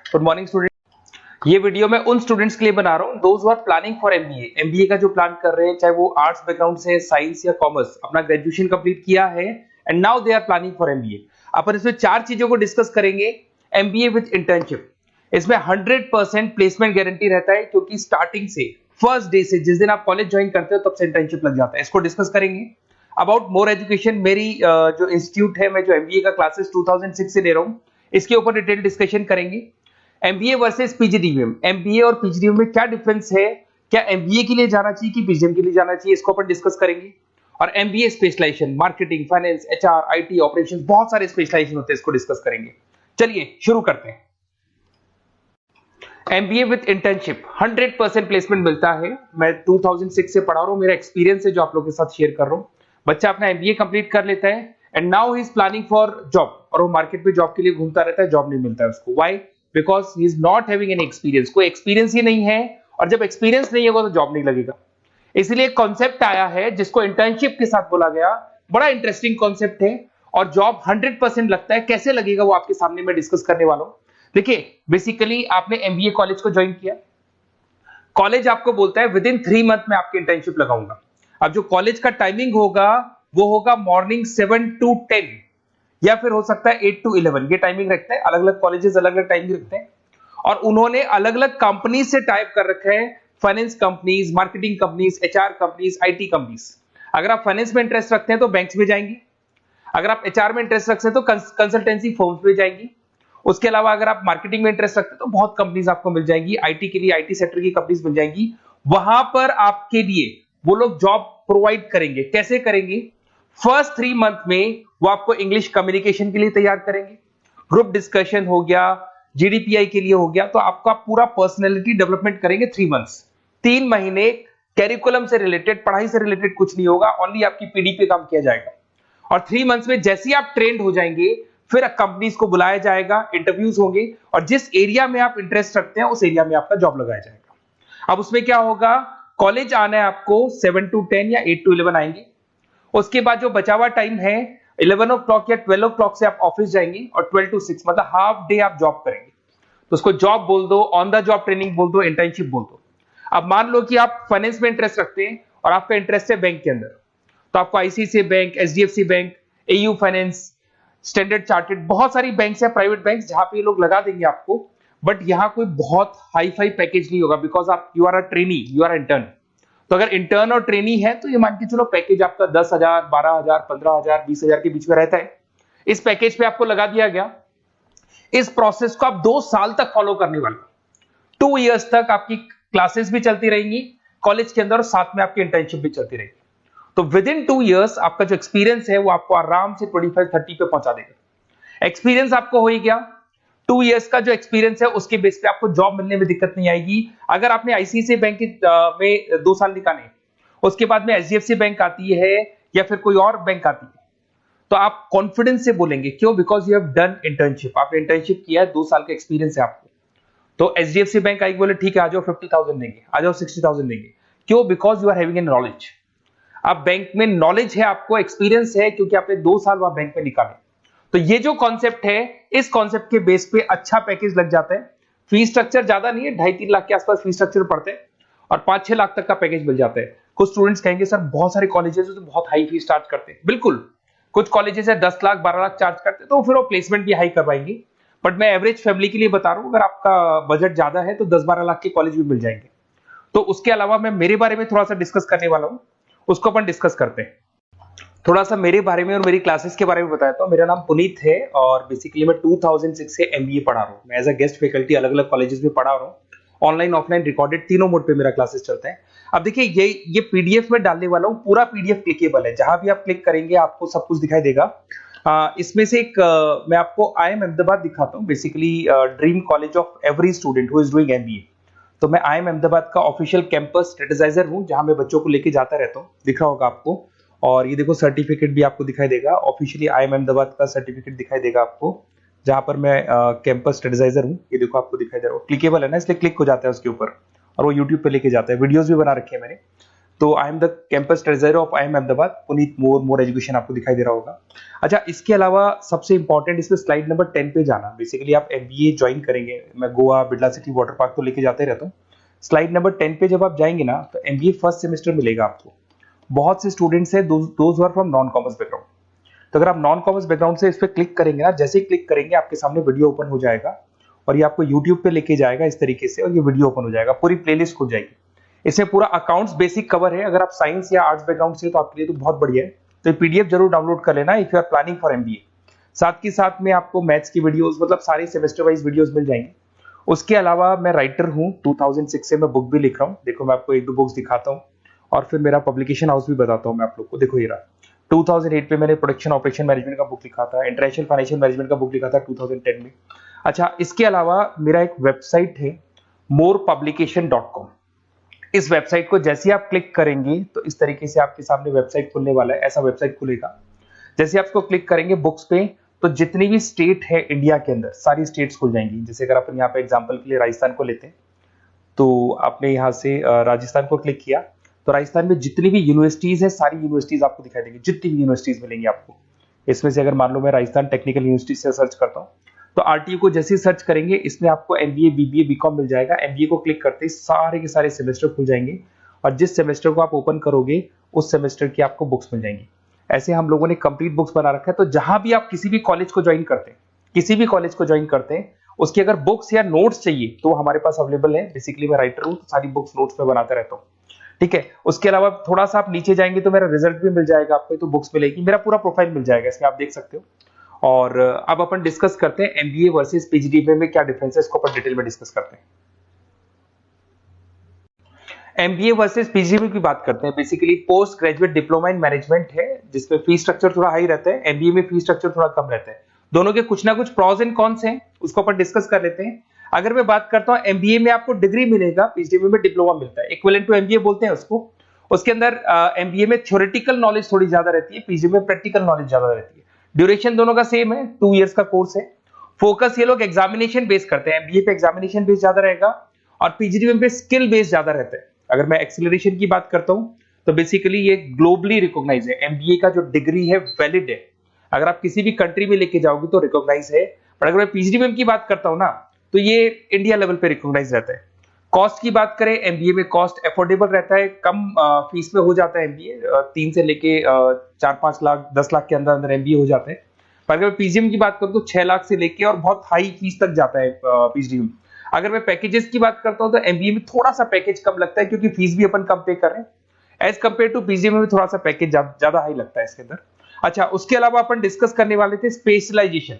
Good morning student. ये video मैं उन स्टूडेंट्स के लिए बना रहा हूँ those who are planning for MBA. MBA का जो प्लान कर रहे हैं, चाहे वो आर्ट्स बैकग्राउंड से, साइंस या कॉमर्स, अपना ग्रेजुएशन कंप्लीट किया है and now they are planning for MBA. अपन इसमें चार चीजों को डिस्कस करेंगे। एमबीए विद इंटर्नशिप, इसमें 100% प्लेसमेंट गारंटी रहता है, क्योंकि स्टार्टिंग से फर्स्ट डे से जिस दिन आप कॉलेज ज्वाइन करते हो तब से इंटर्नशिप लग जाता है। इसको डिस्कस करेंगे। अबाउट मोर एजुकेशन, मेरी जो इंस्टीट्यूट है, मैं जो एमबीए का क्लासेस 2006 से ले रहा हूँ, इसके ऊपर डिटेल डिस्कशन करेंगे। एमबीए वर्सेस पीजीडीएम, एमबीए और पीजीडीएम में क्या डिफरेंस है, क्या एमबीए के लिए जाना चाहिए कि पीजीडीएम के लिए जाना चाहिए, इसको अपन डिस्कस करेंगे। और MBA specialization, marketing, finance, HR, IT, operations, बहुत सारे स्पेशलाइजेशन होते हैं, इसको डिस्कस करेंगे। चलिए शुरू करते हैं। एमबीए विद इंटर्नशिप 100% प्लेसमेंट मिलता है। मैं 2006 से पढ़ा रहा हूं, मेरा एक्सपीरियंस है जो आप लोगों के साथ शेयर कर रहा हूं। बच्चा अपना एमबीए कंप्लीट कर लेता है and now he is planning for job, और वो मार्केट में जॉब के लिए घूमता रहता है, जॉब नहीं मिलता है उसको। Why? Because he is not having any experience. कोई एक्सपीरियंस ही नहीं है, और जब एक्सपीरियंस नहीं होगा तो जॉब नहीं लगेगा। इसलिए कॉन्सेप्ट आया है जिसको इंटर्नशिप के साथ बोला गया। बड़ा इंटरेस्टिंग कॉन्सेप्ट है, और जॉब 100% लगता है। कैसे लगेगा वो आपके सामने मैं डिस्कस करने वाला हूं। देखिए, बेसिकली आपने एमबीए कॉलेज को ज्वाइन किया, कॉलेज आपको बोलता है विद इन 3 मंथ में आपकी इंटर्नशिप लगाऊंगा। अब जो कॉलेज का टाइमिंग होगा वो होगा मॉर्निंग 7 to 10, या फिर हो सकता है 8 to 11। ये टाइमिंग रखते हैं, अलग अलग कॉलेजेस अलग अलग टाइमिंग रखते हैं। और उन्होंने अलग अलग कंपनी से टाइप कर रखा है, finance companies, marketing companies, HR companies, IT companies. अगर आप फाइनेंस में इंटरेस्ट रखते हैं तो बैंक्स में जाएंगी, अगर आप एचआर में इंटरेस्ट रखते हैं तो कंसल्टेंसी फर्म्स में जाएंगी। उसके अलावा अगर आप मार्केटिंग में इंटरेस्ट रखते हैं तो बहुत कंपनीज आपको मिल जाएंगी, आईटी के लिए आईटी सेक्टर की कंपनीज मिल जाएंगी। वहां पर आपके लिए वो लोग जॉब प्रोवाइड करेंगे। कैसे करेंगे? फर्स्ट 3 मंथ में वो आपको इंग्लिश कम्युनिकेशन के लिए तैयार करेंगे, ग्रुप डिस्कशन हो गया, जीडीपीआई के लिए हो गया, तो आपका पूरा पर्सनैलिटी डेवलपमेंट करेंगे 3 मंथ्स। 3 महीने कैरिकुलम से रिलेटेड, पढ़ाई से रिलेटेड कुछ नहीं होगा, ओनली आपकी पीडी पे काम किया जाएगा। और 3 मंथ्स में जैसे ही आप ट्रेंड हो जाएंगे, फिर कंपनीज को बुलाया जाएगा, इंटरव्यूज होंगे, और जिस एरिया में आप इंटरेस्ट रखते हैं उस एरिया में आपका जॉब लगाया जाएगा। अब उसमें क्या होगा, कॉलेज आना है आपको 7 to 10 या 8 to 11 आएंगे। उसके बाद जो बचा हुआ टाइम है 11 o'clock या 12 o'clock से आप ऑफिस जाएंगे, और 12 to 6 मतलब हाफ डे आप जॉब करेंगे। तो उसको जॉब बोल दो, ऑन द जॉब ट्रेनिंग बोल दो, इंटर्नशिप बोल दो। अब मान लो कि आप फाइनेंस में इंटरेस्ट रखते हैं और आपका इंटरेस्ट है बैंक के अंदर, तो आपको ICICI bank, HDFC bank, AU finance, standard chartered, बहुत सारी बैंक्स है, प्राइवेट बैंक्स, जहां पे ये लोग लगा देंगे आपको। बट यहाँ कोई बहुत हाई फाई पैकेज नहीं होगा, बिकॉज आप you are a trainee, you are intern. तो अगर इंटर्न और ट्रेनी है तो ये मान के चलो पैकेज आपका 10,000, 12,000, 15,000, 20,000 के बीच में रहता है। इस पैकेज पे आपको लगा दिया गया। इस प्रोसेस को आप 2 साल तक फॉलो करने वाले, 2 इयर्स तक आपकी क्लासेस भी चलती रहेंगी कॉलेज के अंदर, और साथ में आपकी इंटर्नशिप भी चलती रहेगी। तो विद इन 2 इयर्स आपका जो एक्सपीरियंस है वो आपको आराम से 25-30 पे पहुंचा देगा। एक्सपीरियंस आपको हो ही गया। 2 इयर्स का जो एक्सपीरियंस है उसके बेस पे आपको जॉब मिलने में दिक्कत नहीं आएगी। अगर आपने आईसीआईसीआई बैंक में 2 साल निकाले, उसके बाद में एचडीएफसी बैंक आती है या फिर कोई और बैंक आती है, तो आप कॉन्फिडेंस से बोलेंगे। क्यों? Because you have done internship, आपने इंटर्नशिप किया है, 2 साल का एक्सपीरियंस है आपको। तो एचडीएफसी बैंक आएगी, बोले ठीक है आ जाओ 50,000 देंगे, आ जाओ 60,000 देंगे। क्यों? Because you are having an knowledge. आप बैंक में नॉलेज है, आपको एक्सपीरियंस है, क्योंकि आपने 2 साल वहां बैंक में निकाले। तो ये जो कॉन्सेप्ट है, इस कॉन्सेप्ट के बेस पे अच्छा पैकेज लग जाता है। फीस स्ट्रक्चर ज्यादा नहीं है, 2.5-3 लाख के आसपास फीस स्ट्रक्चर पड़ते हैं, और 5-6 लाख तक का पैकेज मिल जाता है। कुछ स्टूडेंट्स कहेंगे सर बहुत सारे कॉलेजेस तो बहुत हाई फीस चार्ज करते हैं। बिल्कुल, कुछ कॉलेजेस है 10 लाख 12 लाख चार्ज करते हैं, तो फिर वो प्लेसमेंट भी हाई करवाएंगे। बट मैं एवरेज फैमिली के लिए बता रहा हूं, अगर आपका बजट ज्यादा है तो 10-12 लाख के कॉलेज भी मिल जाएंगे। तो उसके अलावा मैं मेरे बारे में थोड़ा सा डिस्कस करने वाला हूं, उसको अपन डिस्कस करते हैं। थोड़ा सा मेरे बारे में और मेरी क्लासेस के बारे में बताया। तो मेरा नाम पुनीत है, और बेसिकली मैं 2006 से एमबीए पढ़ा रहा हूँ। मैं एज अ गेस्ट फैकल्टी अलग अलग कॉलेजेस में पढ़ा रहा हूँ। ऑनलाइन, ऑफलाइन, रिकॉर्डेड, तीनों मोड पे मेरा क्लासेस चलता है। अब देखिए, ये पीडीएफ में डालने वाला हूँ, पूरा पीडीएफ क्लिकेबल है, जहां भी आप क्लिक करेंगे आपको सब कुछ दिखाई देगा। इसमें से एक मैं आपको आईएम अहमदाबाद दिखाता हूँ, basically dream college of every student who is doing MBA. तो मैं आईएम अहमदाबाद का ऑफिशियल कैंपस स्ट्रेटेजाइजर हूँ, जहां मैं बच्चों को लेके जाता रहता हूँ, दिख रहा होगा आपको। और ये देखो सर्टिफिकेट भी आपको दिखाई देगा, ऑफिशियली आईएम अहमदाबाद का सर्टिफिकेट दिखाई देगा आपको, जहां पर मैं कैंपस स्ट्रेटेजाइजर हूँ। ये देखो आपको दिखाई दे रहा है, क्लिकेबल है ना, इसलिए क्लिक हो जाता है उसके ऊपर, और वो यूट्यूब पे लेके जाता है। वीडियोस भी बना रखे हैं मैंने। तो I am the campus treasurer of IIM Ahmedabad, Puneet more education आपको दिखाई दे रहा होगा। अच्छा, इसके अलावा सबसे इंपॉर्टेंट इसमें स्लाइड नंबर 10 पे जाना। बेसिकली आप MBA ज्वाइन करेंगे, मैं Goa, Birla city, water park तो लेके जाते रहता हूँ। स्लाइड नंबर 10 पे जब आप जाएंगे ना, तो MBA फर्स्ट सेमेस्टर मिलेगा आपको। बहुत से स्टूडेंट्स हैं those are from non commerce background. तो अगर आप नॉन कॉमर्स बैकग्राउंड से इस पर क्लिक करेंगे ना, जैसे ही क्लिक करेंगे आपके सामने वीडियो ओपन हो जाएगा और ये आपको यूट्यूब पे लेके जाएगा इस तरीके से, और ये वीडियो ओपन हो जाएगा, पूरी प्लेलिस्ट खुल जाएगी। इसमें पूरा अकाउंट्स बेसिक कवर है। अगर आप साइंस या आर्ट्स बैकग्राउंड से तो आपके लिए तो बहुत बढ़िया है। तो ये PDF जरूर डाउनलोड कर लेना if you are planning for MBA। साथ के साथ में आपको मैथ्स की वीडियोस, मतलब सारे सेमेस्टर वाइज वीडियोस मिल जाएंगे। उसके अलावा मैं राइटर हूँ, 2006 से मैं बुक भी लिख रहा हूँ। देखो मैं आपको एक दो बुक्स दिखाता हूँ और फिर मेरा पब्लिकेशन हाउस भी बताता हूँ मैं आप लोग को। देखो ये रहा, 2008 में मैंने प्रोडक्शन ऑपरेशन मैनेजमेंट का बुक लिखा था, इंटरनेशनल फाइनेंशियल मैनेजमेंट का बुक लिखा था 2010 में। अच्छा, इसके अलावा मेरा एक वेबसाइट है morepublication.com। इस वेबसाइट को जैसे आप क्लिक करेंगे तो इस तरीके से आपके सामने वेबसाइट खुलने वाला है, ऐसा वेबसाइट खुलेगा। जैसे आप इसको क्लिक करेंगे बुक्स पे, तो जितनी भी स्टेट है इंडिया के अंदर सारी स्टेट्स खुल जाएंगी। जैसे अगर अपन यहाँ पे एग्जांपल के लिए राजस्थान को लेते हैं, तो आपने यहाँ से राजस्थान को क्लिक किया तो राजस्थान में जितनी भी यूनिवर्सिटीज है सारी यूनिवर्सिटीज आपको दिखाई देंगी, जितनी भी यूनिवर्सिटीज मिलेंगी आपको। इसमें से अगर मान लो मैं राजस्थान टेक्निकल यूनिवर्सिटी से सर्च करता हूँ, तो RTU को जैसे ही सर्च करेंगे इसमें आपको MBA, BBA, BCom मिल जाएगा। MBA को क्लिक करते ही सारे के सारे सेमेस्टर खुल जाएंगे और जिस सेमेस्टर को आप ओपन करोगे उस सेमेस्टर की आपको बुक्स मिल जाएंगी। ऐसे हम लोगों ने कंप्लीट बुक्स बना रखा है। तो जहां भी आप किसी भी कॉलेज को ज्वाइन करते हैं, किसी भी कॉलेज को ज्वाइन करते हैं, उसकी अगर बुक्स या नोट्स चाहिए तो हमारे पास अवेलेबल है। बेसिकली मैं राइटर हूँ तो सारी बुक्स नोट्स में बनाता रहता हूँ, ठीक है। उसके अलावा थोड़ा सा आप नीचे जाएंगे तो मेरा रिजल्ट भी मिल जाएगा आपको, तो बुक्स मिलेगी, मेरा पूरा प्रोफाइल मिल जाएगा, इसमें आप देख सकते हो। और अब अपन डिस्कस करते हैं MBA वर्सेस PGDBA में क्या डिफरेंस है, इसको अपन डिटेल में डिस्कस करते हैं। MBA वर्सेस PGDBA की बात करते हैं। Basically post graduate diploma in management है, जिसमें फीस स्ट्रक्चर थोड़ा हाई रहता है। MBA में फीस स्ट्रक्चर थोड़ा कम रहता है। दोनों के कुछ ना कुछ प्रॉज एंड कॉन्स हैं, उसको अपन डिस्कस कर लेते हैं। अगर मैं बात करता हूं MBA में आपको डिग्री मिलेगा, PGDBA में डिप्लोमा मिलता है, इक्विवेलेंट टू MBA बोलते हैं उसको। उसके अंदर MBA में थ्योरेटिकल नॉलेज थोड़ी ज्यादा रहती है, PGDBA में प्रैक्टिकल नॉलेज ज्यादा रहती है। ड्यूरेशन दोनों का सेम है, 2 इयर्स का कोर्स है। फोकस ये लोग एग्जामिनेशन बेस करते हैं, MBA पे एग्जामिनेशन बेस ज्यादा रहेगा और PGDBA पे स्किल बेस ज्यादा रहता है। अगर मैं एक्सेलरेशन की बात करता हूं तो बेसिकली ये ग्लोबली रिकॉग्नाइज है। MBA का जो डिग्री है वैलिड है, अगर आप किसी भी कंट्री में लेके जाओगे तो रिकॉग्नाइज है। पर अगर मैं PGDBA की बात करता हूं ना, तो ये इंडिया लेवल पे रिकॉग्नाइज रहता है। कॉस्ट की बात करें, MBA में कॉस्ट अफोर्डेबल रहता है, कम फीस में हो जाता है MBA, 3 से लेके 4-5 लाख 10 लाख के अंदर अंदर MBA हो जाते हैं। पर अगर मैं PGDBA की बात करूं तो 6 लाख से लेके और बहुत हाई फीस तक जाता है PGDBA। अगर मैं पैकेजेस की बात करता हूं तो MBA में थोड़ा सा पैकेज कम लगता है, क्योंकि फीस भी अपन कम पे कर रहे हैं। एज कंपेयर टू PGDBA में थोड़ा सा पैकेज ज्यादा हाई लगता है इसके अंदर। अच्छा, उसके अलावा अपन डिस्कस करने वाले थे स्पेशलाइजेशन।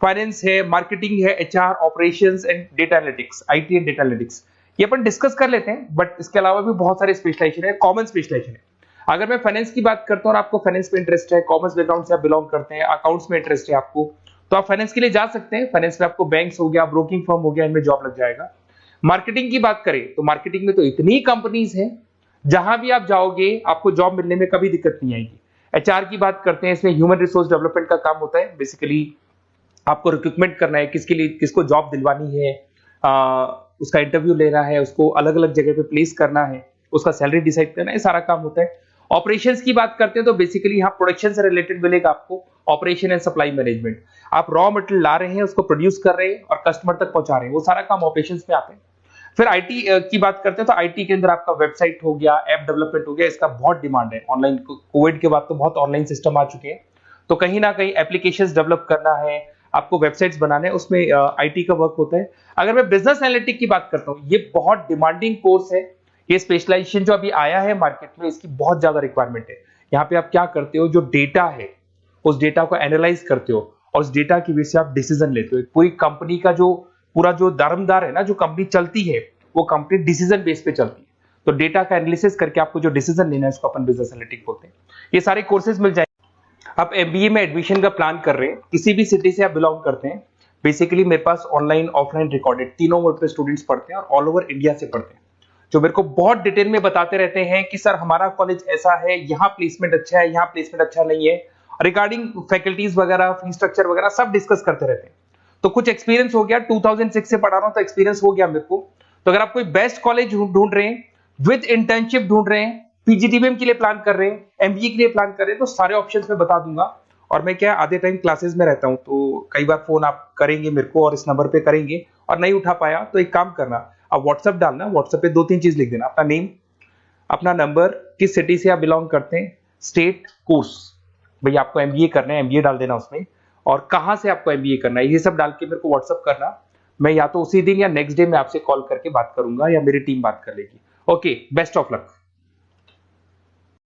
फाइनेंस है, मार्केटिंग है, HR, operations and data analytics, IT and data analytics, ये अपन डिस्कस कर लेते हैं। बट इसके अलावा भी बहुत सारे स्पेशलाइजेशन है, कॉमन स्पेशलाइजेशन है। अगर मैं फाइनेंस की बात करता हूं और आपको फाइनेंस में इंटरेस्ट है, कॉमर्स बैकग्राउंड से आप बिलोंग करते हैं, अकाउंट्स में इंटरेस्ट है आपको, तो आप फाइनेंस के लिए जा सकते हैं। फाइनेंस में आपको बैंक्स हो गया, ब्रोकिंग फर्म हो गया, इनमें जॉब लग जाएगा। मार्केटिंग की बात करें तो मार्केटिंग में तो इतनी कंपनीज हैं, जहां भी आप जाओगे आपको जॉब मिलने में कभी दिक्कत नहीं आएगी। HR की बात करते हैं, इसमें ह्यूमन रिसोर्स डेवलपमेंट का काम होता है। बेसिकली आपको रिक्रूटमेंट करना है, किसके लिए किसको जॉब दिलवानी है, उसका इंटरव्यू लेना है, उसको अलग अलग जगह पे प्लेस करना है, उसका सैलरी डिसाइड करना है, सारा काम होता है। ऑपरेशंस की बात करते हैं तो बेसिकली यहाँ प्रोडक्शन से रिलेटेड मिलेगा आपको, ऑपरेशन एंड सप्लाई मैनेजमेंट। आप रॉ मटेरियल ला रहे हैं, उसको प्रोड्यूस कर रहे हैं और कस्टमर तक पहुंचा रहे हैं, वो सारा काम ऑपरेशंस में आते हैं। फिर IT की बात करते हैं तो IT के अंदर आपका वेबसाइट हो गया, ऐप डेवलपमेंट हो गया, इसका बहुत डिमांड है। ऑनलाइन कोविड के बाद तो बहुत ऑनलाइन सिस्टम आ चुके हैं, तो कहीं ना कहीं एप्लीकेशंस डेवलप करना है, आपको वेबसाइट्स बनाने हैं, उसमें IT का वर्क होता है। अगर मैं बिजनेस एनालिटिक की बात करता हूँ, ये बहुत डिमांडिंग कोर्स है। ये स्पेशलाइजेशन जो अभी आया है मार्केट में, इसकी बहुत ज्यादा रिक्वायरमेंट है। यहाँ पे आप क्या करते हो, जो डेटा है उस डेटा को एनालाइज करते हो और उस डेटा की वजह से आप डिसीजन लेते हो। पूरी कंपनी का जो पूरा जो दारोमदार है ना, जो कंपनी चलती है वो कंपनी डिसीजन बेस पे चलती है। तो डेटा का एनालिसिस करके आपको जो डिसीजन लेना है उसको अपन बिजनेस एनालिटिक बोलते हैं। ये सारे कोर्सेज मिल जाएंगे। आप MBA में एडमिशन का प्लान कर रहे हैं, किसी भी सिटी से आप बिलोंग करते हैं, बेसिकली मेरे पास ऑनलाइन ऑफलाइन रिकॉर्डेड तीनों मोड पे स्टूडेंट्स पढ़ते हैं और ऑल ओवर इंडिया से पढ़ते हैं, जो मेरे को बहुत डिटेल में बताते रहते हैं कि सर हमारा कॉलेज ऐसा है, यहाँ प्लेसमेंट अच्छा है, यहाँ प्लेसमेंट अच्छा नहीं है, रिगार्डिंग फैकल्टीज वगैरह, फी स्ट्रक्चर वगैरह सब डिस्कस करते रहते हैं। तो कुछ एक्सपीरियंस हो गया, 2006 से पढ़ा रहा हूं तो एक्सपीरियंस हो गया मेरे को। तो अगर आप कोई बेस्ट कॉलेज ढूंढ रहे हैं, विद इंटर्नशिप ढूंढ रहे हैं, पीजीडीबीएम के लिए प्लान कर रहे हैं, एमबीए के लिए प्लान कर रहे हैं, तो सारे ऑप्शंस मैं बता दूंगा। और मैं क्या आधे टाइम क्लासेस में रहता हूं, तो कई बार फोन आप करेंगे मेरे को और इस नंबर पे करेंगे और नहीं उठा पाया तो एक काम करना, आप व्हाट्सएप डालना, व्हाट्सएप पे 2-3 चीज लिख देना, अपना नेम, अपना नंबर, किस सिटी से आप बिलोंग करते हैं, स्टेट, कोर्स, भाई आपको एमबीए करना है एमबीए डाल देना उसमें, और कहां से आपको एमबीए करना है, ये सब डाल के मेरे को व्हाट्सएप करना। मैं या तो उसी दिन या नेक्स्ट डे में आपसे कॉल करके बात करूंगा या मेरी टीम बात कर लेगी। Okay, best of luck.